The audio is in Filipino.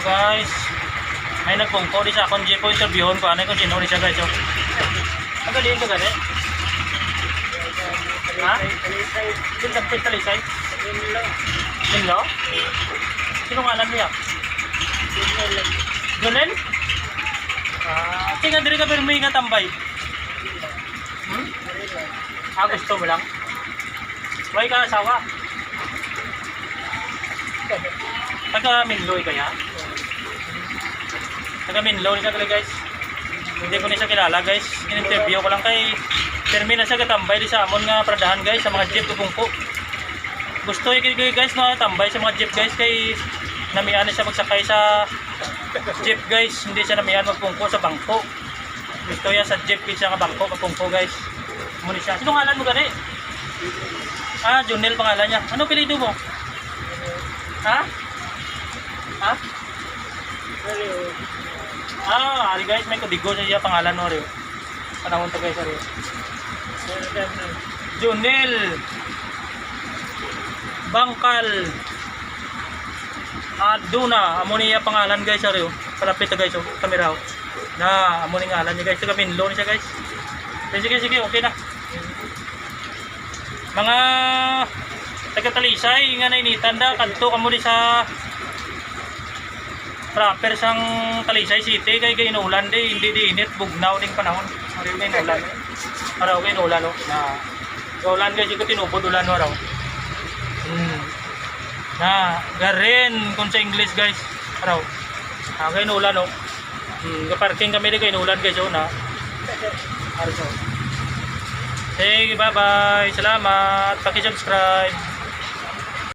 guys, may nagpungko di sa akong jeep po interviewon ko anay kung sino di siya guys. So, ang galing ka gani? Ha? Sino nagpit talisay? Minlo? Sino nga alam niya? Junel? Sige, diri ka pero may nga tambay. Gusto mo lang? Why ka asawa? Taga Minloy kaya? Taga Minloy siya guys. Hindi ko na siya kilala guys. In-interview ko lang kay Termin na siya katambay di sa amon nga pradahan guys sa mga jeep kung po. Gusto yung guys na tambay sa mga jeep guys kay namihan na siya magsakay sa jeep guys. Hindi siya namihan magpungko sa bangko. Gusto yan sa jeep siya nga bangko magpungko guys. Muna siya. Sino ngalan mo gani? Junel pangalan niya. Ano pilido mo? Ha? Ali guys, may kodigo siya pangalan mo rin. Panahon to guys rin. Junel Bangkal Aduna, amo niya pangalan guys rin. Palapit na guys, kamera na amo niya ngalan niya guys. Taga Minlo niya guys. Sige, okay na. Mga taga-Talisay nga nainitan da kanto kamo di sa proper sang Talisay City kay inulan di hindi di init bugnaw ding panahon. Ari may inulan. Araw may inulan no. Na ulan guys ko tinubod ulan no raw. Na garin kung sa English guys. Araw. Kay inulan no. Ga-parking kami di kay inulan guys oh na. Sige, bye-bye. Salamat. Paki-subscribe.